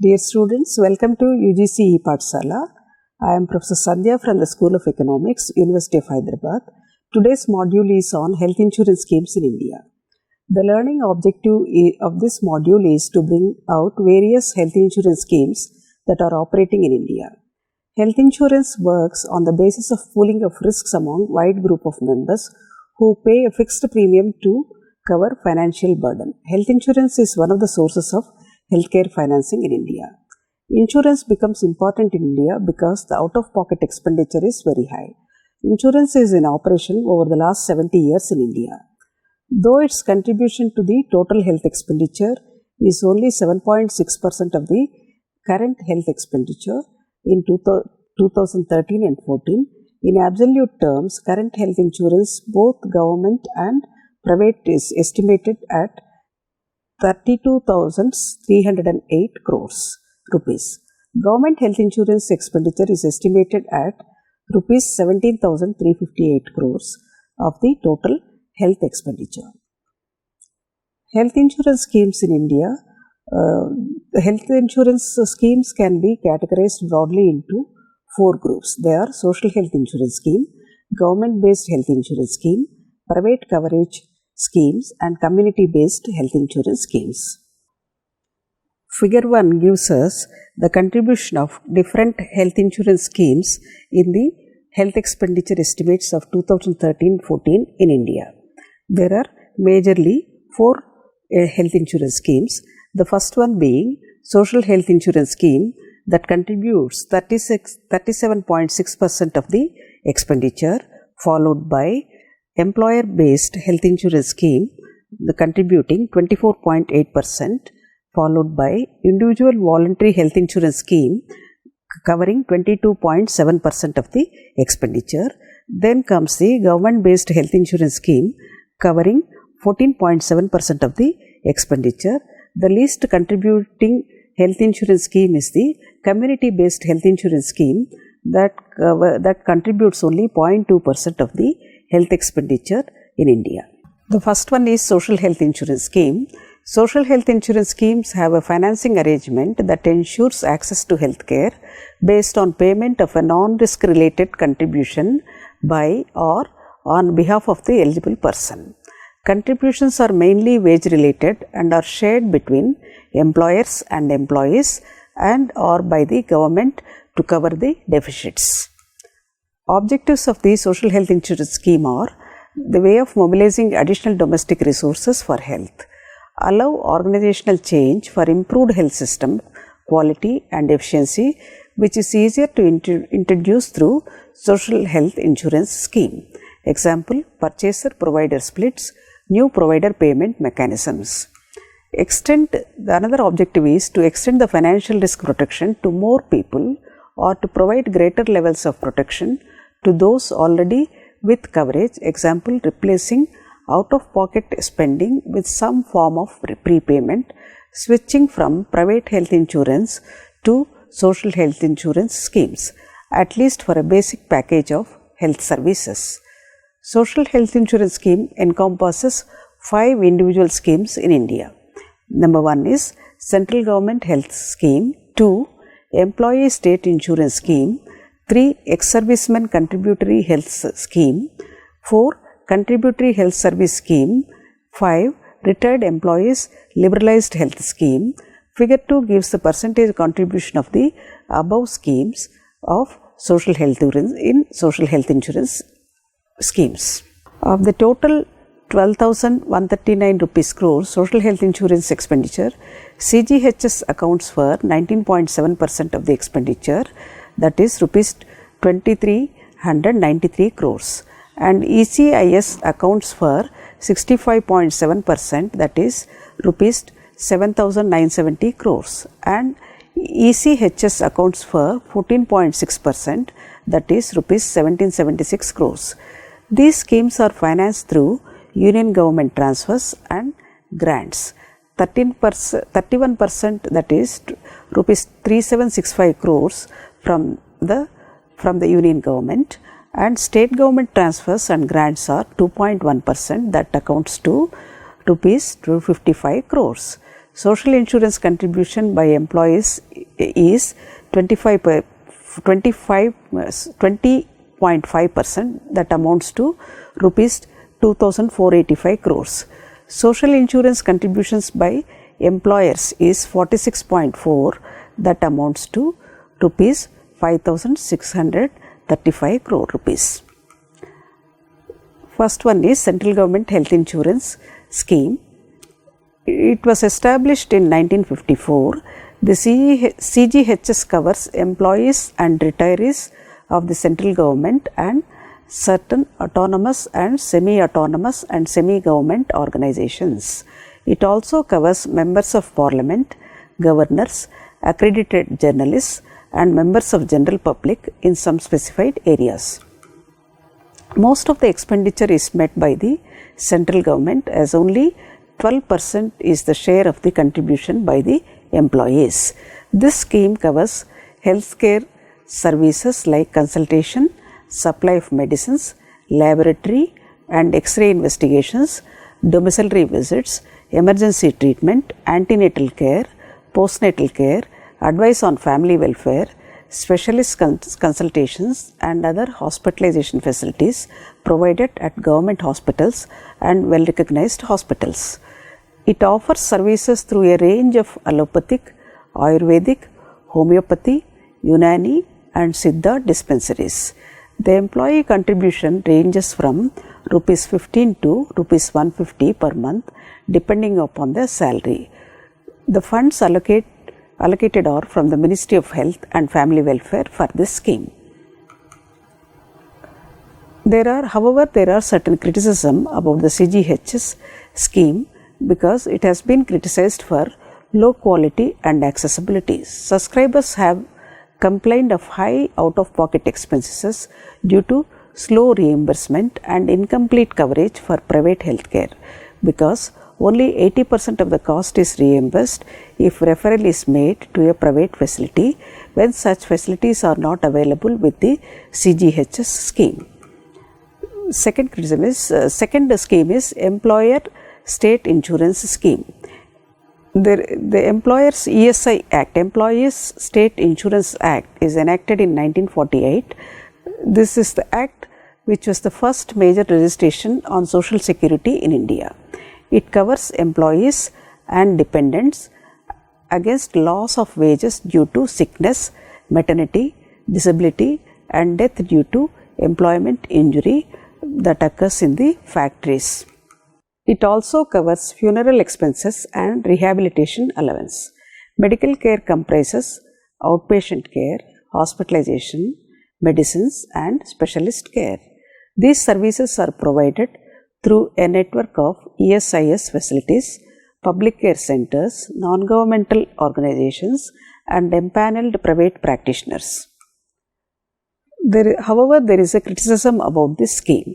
Dear students, welcome to UGC ePathshala. I am Professor Sandhya from the School of Economics, University of Hyderabad. Today's module is on health insurance schemes in India. The learning objective of this module is to bring out various health insurance schemes that are operating in India. Health insurance works on the basis of pooling of risks among a wide group of members who pay a fixed premium to cover financial burden. Health insurance is one of the sources of healthcare financing in India. Insurance becomes important in India because the out-of-pocket expenditure is very high. Insurance is in operation over the last 70 years in India. Though its contribution to the total health expenditure is only 7.6% of the current health expenditure in 2013 and 14, in absolute terms, current health insurance, both government and private, is estimated at 32,308 crores rupees. Government health insurance expenditure is estimated at rupees 17,358 crores of the total health expenditure. Health insurance schemes in India. The health insurance schemes can be categorized broadly into four groups. They are social health insurance scheme, government-based health insurance scheme, private coverage schemes, and community-based health insurance schemes. Figure 1 gives us the contribution of different health insurance schemes in the health expenditure estimates of 2013-14 in India. There are majorly four health insurance schemes. The first one being social health insurance scheme that contributes 37.6% of the expenditure, followed by employer-based health insurance scheme contributing 24.8%, followed by individual voluntary health insurance scheme covering 22.7% of the expenditure. Then comes the government-based health insurance scheme covering 14.7% of the expenditure. The least contributing health insurance scheme is the community-based health insurance scheme that contributes only 0.2% of the health expenditure in India. The first one is social health insurance scheme. Social health insurance schemes have a financing arrangement that ensures access to health care based on payment of a non-risk related contribution by or on behalf of the eligible person. Contributions are mainly wage related and are shared between employers and employees and or by the government to cover the deficits. Objectives of the social health insurance scheme are the way of mobilizing additional domestic resources for health, allow organizational change for improved health system quality and efficiency, which is easier to introduce through social health insurance scheme. Example, purchaser-provider splits, new provider payment mechanisms. Another objective is to extend the financial risk protection to more people or to provide greater levels of protection to those already with coverage. Example, replacing out-of-pocket spending with some form of prepayment, switching from private health insurance to social health insurance schemes, at least for a basic package of health services. Social health insurance scheme encompasses 5 individual schemes in India. Number 1 is Central Government Health Scheme, 2 Employee State Insurance Scheme, 3 Ex-Servicemen Contributory Health Scheme, 4 Contributory Health Service Scheme, 5 Retired Employees Liberalized Health Scheme. Figure 2 gives the percentage contribution of the above schemes of social health insurance schemes. Of the total 12,139 rupees crores social health insurance expenditure, CGHS accounts for 19.7% of the expenditure, that is rupees 2,393 crores, and ECIS accounts for 65.7%, that is rupees 7,970 crores, and ECHS accounts for 14.6%, that is rupees 1,776 crores. These schemes are financed through union government transfers and grants. 31%, that is rupees 3,765 crores from the union government, and state government transfers and grants are 2.1%, that accounts to rupees 255 crores. Social insurance contribution by employees is 20.5%, that amounts to rupees 2,485 crores. Social insurance contributions by employers is 46.4, that amounts to rupees 5,635 crore rupees. First one is Central Government Health Insurance Scheme. It was established in 1954. The CGHS covers employees and retirees of the central government and certain autonomous and semi-autonomous and semi-government organizations. It also covers members of parliament, governors, accredited journalists and members of general public in some specified areas. Most of the expenditure is met by the central government, as only 12% is the share of the contribution by the employees. This scheme covers healthcare services like consultation, supply of medicines, laboratory and X-ray investigations, domiciliary visits, emergency treatment, antenatal care, postnatal care, advice on family welfare, specialist consultations and other hospitalization facilities provided at government hospitals and well recognized hospitals. It offers services through a range of allopathic, Ayurvedic, homeopathy, Unani and Siddha dispensaries. The employee contribution ranges from rupees 15 to rupees 150 per month depending upon their salary. The funds allocated are from the Ministry of Health and Family Welfare for this scheme. However, there are certain criticism about the CGHS scheme because it has been criticized for low quality and accessibility. Subscribers have complained of high out-of-pocket expenses due to slow reimbursement and incomplete coverage for private healthcare, because only 80% of the cost is reimbursed if referral is made to a private facility when such facilities are not available with the CGHS scheme. Second scheme is Employer State Insurance Scheme. The Employers ESI Act, Employees State Insurance Act, is enacted in 1948. This is the act which was the first major legislation on social security in India. It covers employees and dependents against loss of wages due to sickness, maternity, disability and death due to employment injury that occurs in the factories. It also covers funeral expenses and rehabilitation allowance. Medical care comprises outpatient care, hospitalization, medicines and specialist care. These services are provided through a network of ESIS facilities, public care centers, non-governmental organizations and empaneled private practitioners. However, there is a criticism about this scheme.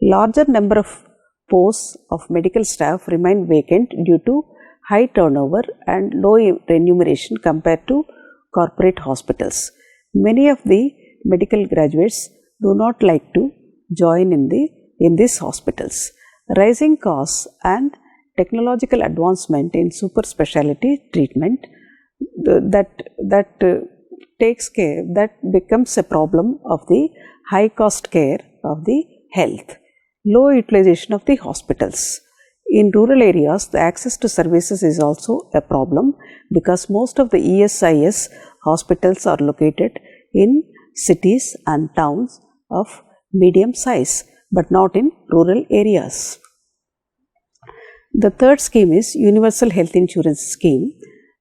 Larger number of posts of medical staff remain vacant due to high turnover and low remuneration compared to corporate hospitals. Many of the medical graduates do not like to join in these hospitals. Rising costs and technological advancement in super specialty treatment that becomes a problem of the high cost care of the health. Low utilization of the hospitals. In rural areas, the access to services is also a problem because most of the ESIS hospitals are located in cities and towns of medium size, but not in rural areas. The third scheme is Universal Health Insurance Scheme.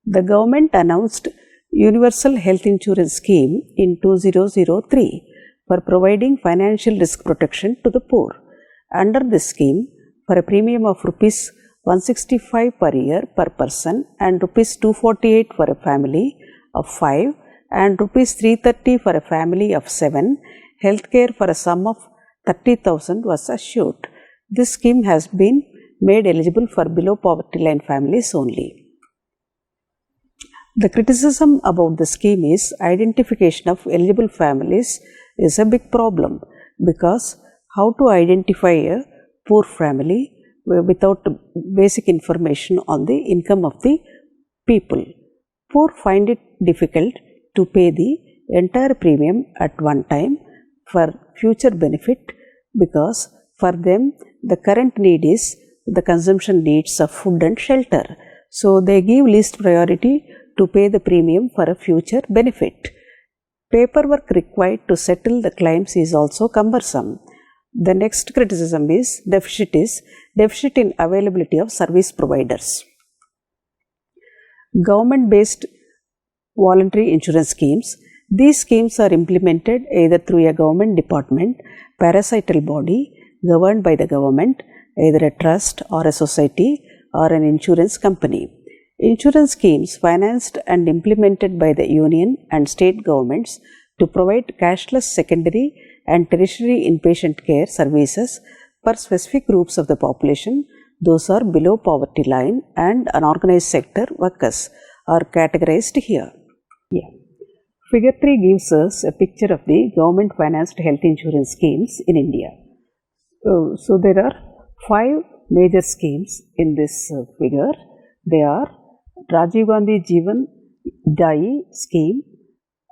The government announced Universal Health Insurance Scheme in 2003 for providing financial risk protection to the poor. Under this scheme, for a premium of rupees 165 per year per person and rupees 248 for a family of 5 and rupees 330 for a family of 7, healthcare for a sum of 30,000 was assured. This scheme has been made eligible for below poverty line families only. The criticism about the scheme is identification of eligible families is a big problem because how to identify a poor family without basic information on the income of the people. Poor find it difficult to pay the entire premium at one time for future benefit, because for them the current need is the consumption needs of food and shelter. So they give least priority to pay the premium for a future benefit. Paperwork required to settle the claims is also cumbersome. The next criticism is deficit in availability of service providers. Government-based voluntary insurance schemes. These schemes are implemented either through a government department, parasital body governed by the government, either a trust or a society or an insurance company. Insurance schemes financed and implemented by the union and state governments to provide cashless secondary and tertiary inpatient care services for specific groups of the population. Those are below poverty line and unorganized sector workers are categorized here. Figure 3 gives us a picture of the government financed health insurance schemes in India. So there are 5 major schemes in this figure. They are Rajiv Gandhi Jeevan Dayi scheme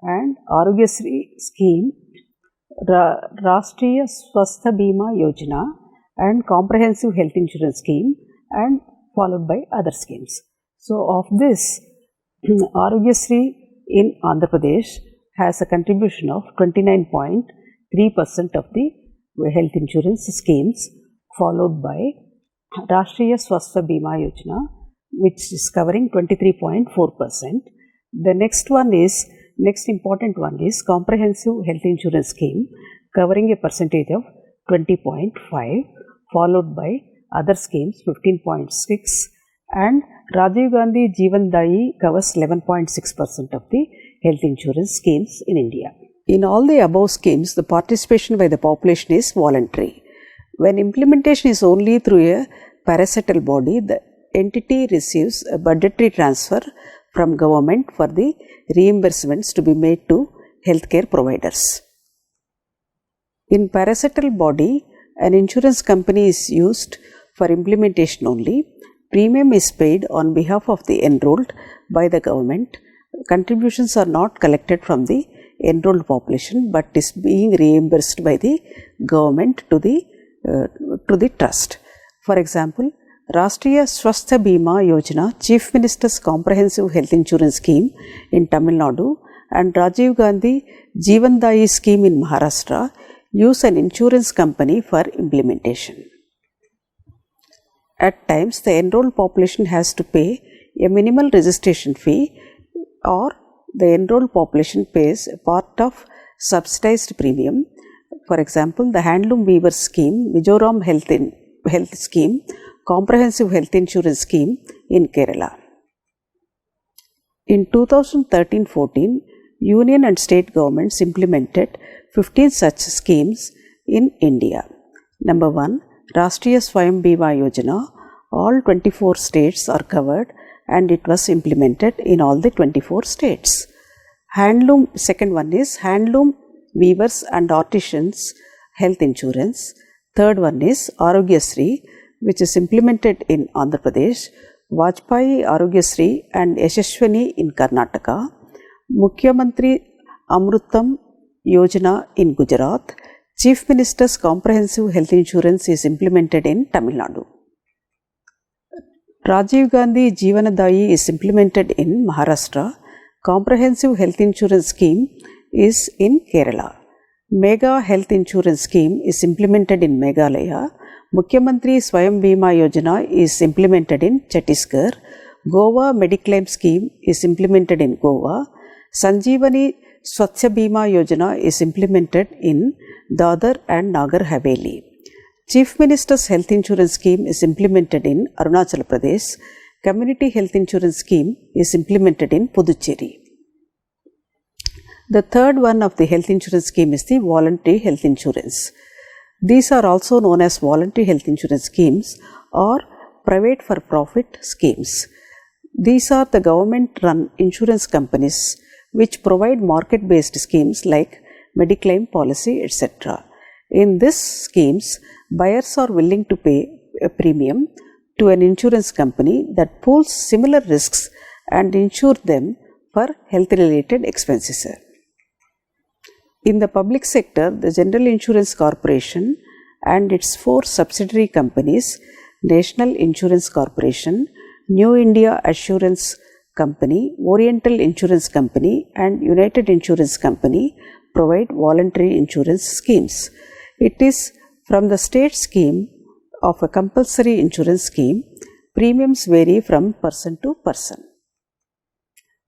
and Arogyasri scheme, Rashtriya Swasthya Bima Yojana and Comprehensive Health Insurance Scheme, and followed by other schemes. So of this, Arogyasri in Andhra Pradesh has a contribution of 29.3% of the health insurance schemes, followed by Rashtriya Swasthya Bima Yojana, which is covering 23.4%. The next important one is Comprehensive Health Insurance Scheme, covering a percentage of 20.5%, followed by other schemes 15.6%, and Rajiv Gandhi Jeevan Dayi covers 11.6% of the health insurance schemes in India. In all the above schemes, the participation by the population is voluntary. When implementation is only through a parasital body, the entity receives a budgetary transfer from government for the reimbursements to be made to healthcare providers. In parasital body, an insurance company is used for implementation only. Premium is paid on behalf of the enrolled by the government. Contributions are not collected from the enrolled population but is being reimbursed by the government to the trust. For example, Rashtriya Swasthya Bima Yojana, Chief Minister's Comprehensive Health Insurance Scheme in Tamil Nadu, and Rajiv Gandhi Jeevan Dayi scheme in Maharashtra use an insurance company for implementation. At times, the enrolled population has to pay a minimal registration fee, or the enrolled population pays a part of subsidized premium. For example, the Handloom Weavers Scheme, Mizoram Health Scheme, Comprehensive Health Insurance Scheme in Kerala. In 2013-14, union and state governments implemented 15 such schemes in India. Number 1, Rashtriya Swayam Bima Yojana. All 24 states are covered and it was implemented in all the 24 states. Second one is Handloom Weavers and Artisans Health Insurance. Third one is Arogyasri, which is implemented in Andhra Pradesh, Vajpayee Arogyasri and Yashaswini in Karnataka, Mukhyamantri Amrutam Yojana in Gujarat, Chief Minister's Comprehensive Health Insurance is implemented in Tamil Nadu. Rajiv Gandhi Jeevan Dayi is implemented in Maharashtra. Comprehensive Health Insurance Scheme is in Kerala. Mega Health Insurance Scheme is implemented in Meghalaya. Mukhyamantri Swayam Bima Yojana is implemented in Chhattisgarh. Goa Mediclaim Scheme is implemented in Goa. Sanjeevani Swasthya Bima Yojana is implemented in Dadar and Nagar Haveli. Chief Minister's Health Insurance Scheme is implemented in Arunachal Pradesh. Community Health Insurance Scheme is implemented in Puducherry. The third one of the health insurance scheme is the voluntary health insurance. These are also known as voluntary health insurance schemes or private for profit schemes. These are the government run insurance companies which provide market based schemes like Mediclaim policy, etc. In these schemes, buyers are willing to pay a premium to an insurance company that pools similar risks and insure them for health-related expenses. In the public sector, the General Insurance Corporation and its 4 subsidiary companies, National Insurance Corporation, New India Assurance Company, Oriental Insurance Company and United Insurance Company provide voluntary insurance schemes. It is from the state scheme of a compulsory insurance scheme. Premiums vary from person to person.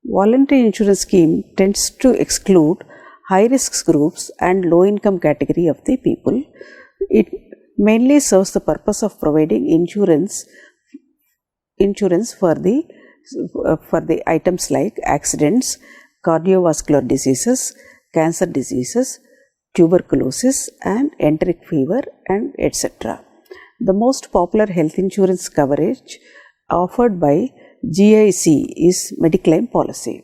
Voluntary insurance scheme tends to exclude high-risk groups and low-income category of the people. It mainly serves the purpose of providing insurance for the items like accidents, cardiovascular diseases, cancer diseases, tuberculosis and enteric fever and etc. The most popular health insurance coverage offered by GIC is Mediclaim policy.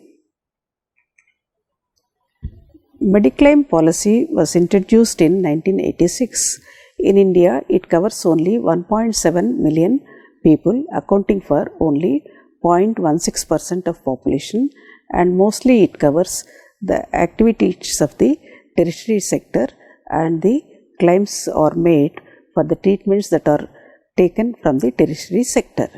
Mediclaim policy was introduced in 1986. In India, it covers only 1.7 million people, accounting for only 0.16% of population, and mostly it covers the activities of the tertiary sector, and the claims are made for the treatments that are taken from the tertiary sector.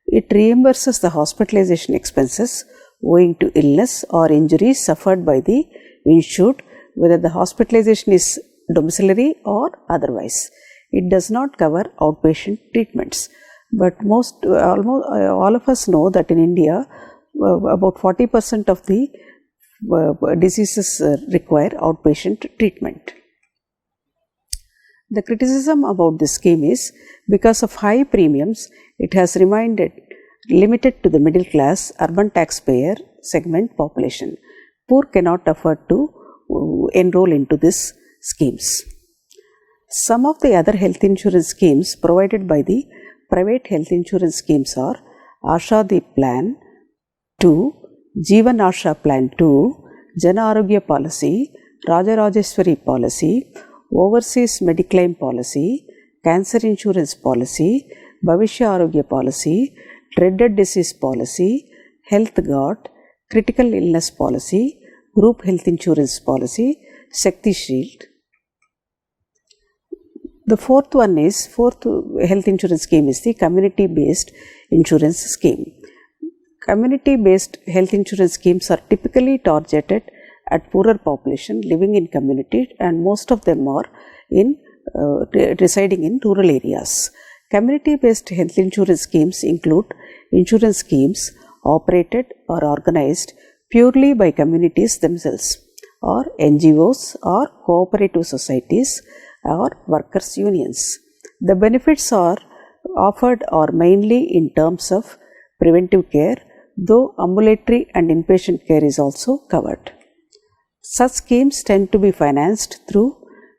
It reimburses the hospitalization expenses owing to illness or injuries suffered by the insured, whether the hospitalization is domiciliary or otherwise. It does not cover outpatient treatments, but almost all of us know that in India about 40% of the diseases require outpatient treatment. The criticism about this scheme is because of high premiums, it has remained limited to the middle class urban taxpayer segment population. Poor cannot afford to enroll into these schemes. Some of the other health insurance schemes provided by the private health insurance schemes are Ashadeep Plan 2, Jeevan Asha Plan 2, Jan Arogya Policy, Rajarajeshwari Policy, Overseas Mediclaim Policy, Cancer Insurance Policy, Bhavishya Arogya Policy, Dreaded Disease Policy, Health Guard, Critical Illness Policy, Group Health Insurance Policy, Shakti Shield. The fourth health insurance scheme is the community-based insurance scheme. Community-based health insurance schemes are typically targeted at poorer population living in community, and most of them are residing in rural areas. Community-based health insurance schemes include insurance schemes operated or organized purely by communities themselves, or NGOs or cooperative societies or workers' unions. The benefits offered are mainly in terms of preventive care, though ambulatory and inpatient care is also covered. Such schemes tend to be financed through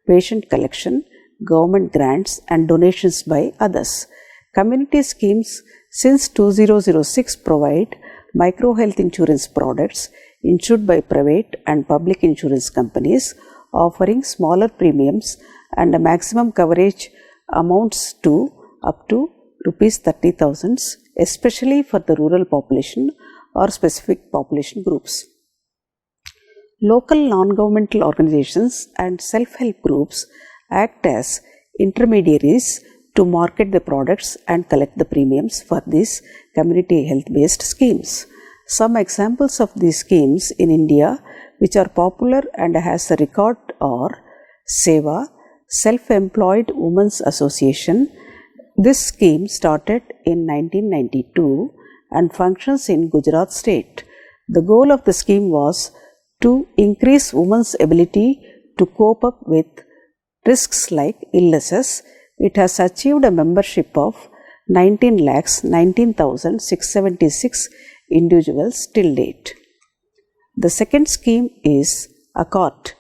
patient collection, government grants and donations by others. Community schemes since 2006 provide micro health insurance products insured by private and public insurance companies, offering smaller premiums and a maximum coverage amounts to up to Rs 30,000, especially for the rural population or specific population groups. Local non-governmental organizations and self-help groups act as intermediaries to market the products and collect the premiums for these community health-based schemes. Some examples of these schemes in India which are popular and has a record are SEWA, Self-Employed Women's Association. This scheme started in 1992 and functions in Gujarat state. The goal of the scheme was to increase women's ability to cope up with risks like illnesses. It has achieved a membership of 19,19,676 individuals till date. The second scheme is ACCORD,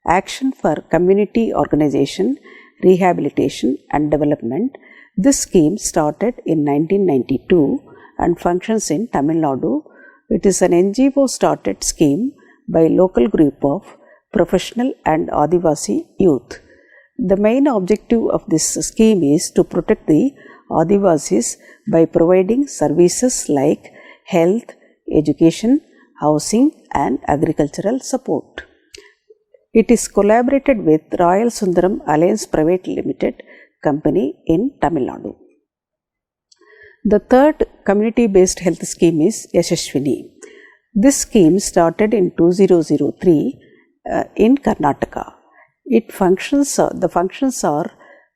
Action for Community Organization, Rehabilitation and Development. This scheme started in 1992 and functions in Tamil Nadu. It is an NGO started scheme by local group of professional and Adivasi youth. The main objective of this scheme is to protect the Adivasis by providing services like health, education, housing and agricultural support. It is collaborated with Royal Sundaram Alliance Private Limited company in Tamil Nadu. The third community-based health scheme is Yashaswini. This scheme started in 2003 in Karnataka. The functions are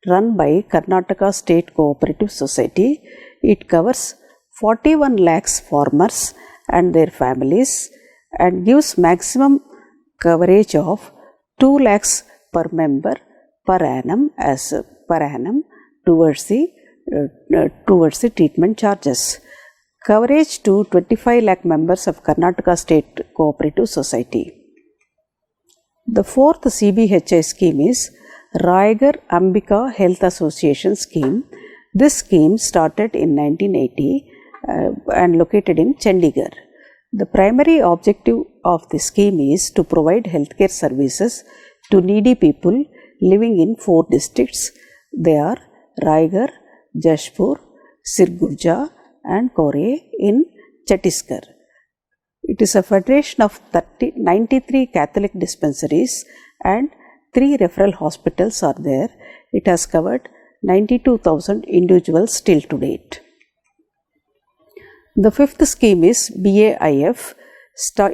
run by Karnataka State Cooperative Society. It covers 41 lakhs farmers and their families and gives maximum coverage of 2 lakhs per member per annum towards the treatment charges. Coverage to 25 lakh members of Karnataka State Cooperative Society. The fourth CBHI scheme is Raigarh Ambika Health Association scheme. This scheme started in 1980 and located in Chandigarh. The primary objective of the scheme is to provide healthcare services to needy people living in 4 districts. They are Raigarh, Jashpur, Sirgurja and Kore in Chhattisgarh. It is a federation of 93 Catholic dispensaries and 3 referral hospitals are there. It has covered 92,000 individuals till to date. The fifth scheme is BAIF.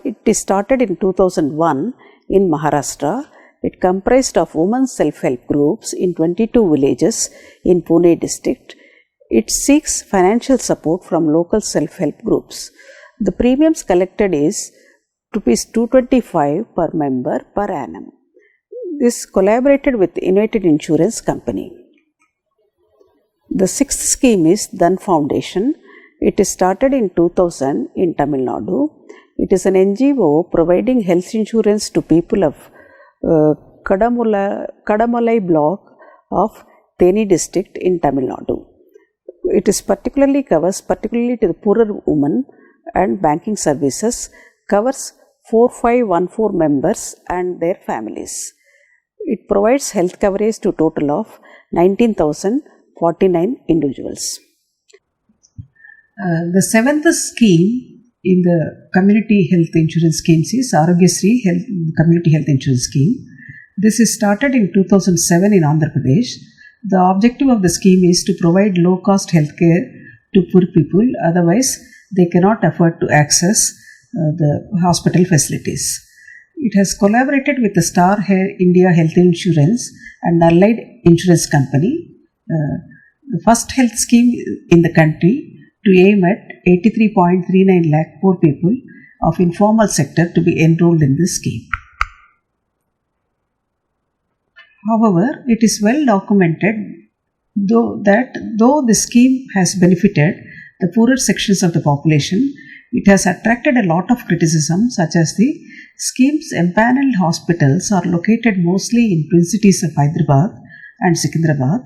It is started in 2001 in Maharashtra. It comprised of women's self-help groups in 22 villages in Pune district. It seeks financial support from local self-help groups. The premiums collected is Rs 225 per member per annum. This collaborated with United Insurance Company. The sixth scheme is Dhan Foundation. It is started in 2000 in Tamil Nadu. It is an NGO providing health insurance to people of Kadamalai block of Theni district in Tamil Nadu. It is particularly to the poorer women and banking services, covers 4514 members and their families. It provides health coverage to total of 19,049 individuals. The seventh scheme in the community health insurance schemes is Aarogyasri Community Health Insurance Scheme. This is started in 2007 in Andhra Pradesh. The objective of the scheme is to provide low-cost healthcare to poor people, otherwise they cannot afford to access the hospital facilities. It has collaborated with the Star India Health Insurance and Allied Insurance Company, the first health scheme in the country to aim at 83.39 lakh poor people of informal sector to be enrolled in this scheme. However, it is well documented though the scheme has benefited the poorer sections of the population, it has attracted a lot of criticism, such as the scheme's empaneled hospitals are located mostly in twin cities of Hyderabad and Secunderabad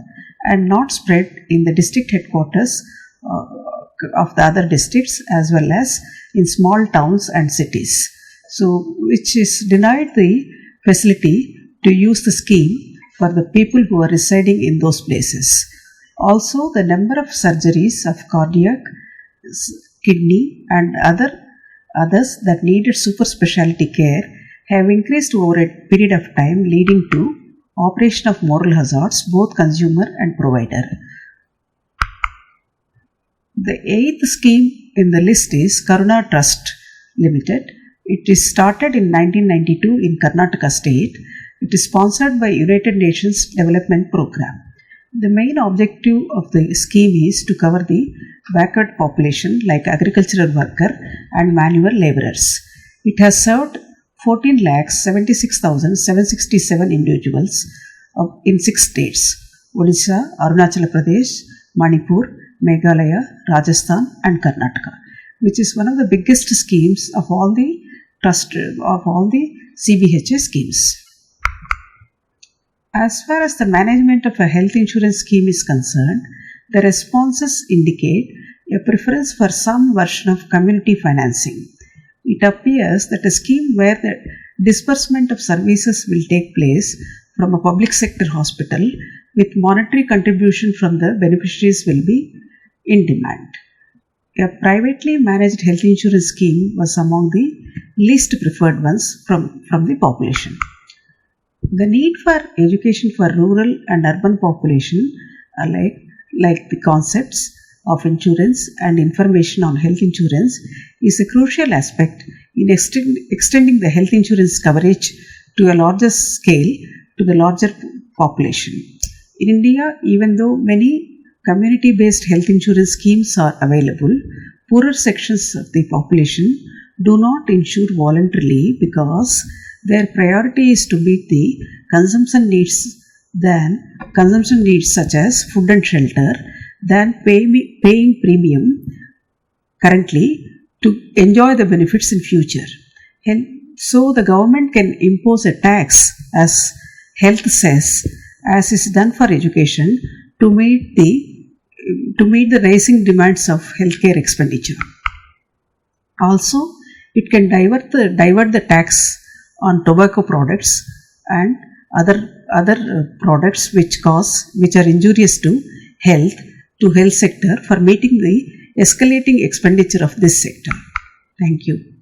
and not spread in the district headquarters of the other districts as well as in small towns and cities. So, which is denied the facility to use the scheme for the people who are residing in those places. Also, the number of surgeries of cardiac, kidney and others that needed super specialty care have increased over a period of time, leading to operation of moral hazards, both consumer and provider. The eighth scheme in the list is Karuna Trust Limited. It is started in 1992 in Karnataka state. It is sponsored by United Nations Development Program. The main objective of the scheme is to cover the backward population like agricultural worker and manual laborers. It has served 14,76,767 individuals in 6 states: Odisha, Arunachal Pradesh, Manipur, Meghalaya, Rajasthan and Karnataka, which is one of the biggest schemes of all the CBHI schemes. As far as the management of a health insurance scheme is concerned, the responses indicate a preference for some version of community financing. It appears that a scheme where the disbursement of services will take place from a public sector hospital with monetary contribution from the beneficiaries will be in demand. a privately managed health insurance scheme was among the least preferred ones from the population. The need for education for rural and urban population alike, like the concepts of insurance and information on health insurance, is a crucial aspect in extending the health insurance coverage to a larger scale to the larger population. In India, even though many community-based health insurance schemes are available, poorer sections of the population do not insure voluntarily because their priority is to meet the consumption needs such as food and shelter than paying premium currently to enjoy the benefits in future. And so the government can impose a tax, as health says, as is done for education, to meet the rising demands of healthcare expenditure. Also, it can divert the tax on tobacco products and other products which are injurious to health sector for meeting the escalating expenditure of this sector. Thank you.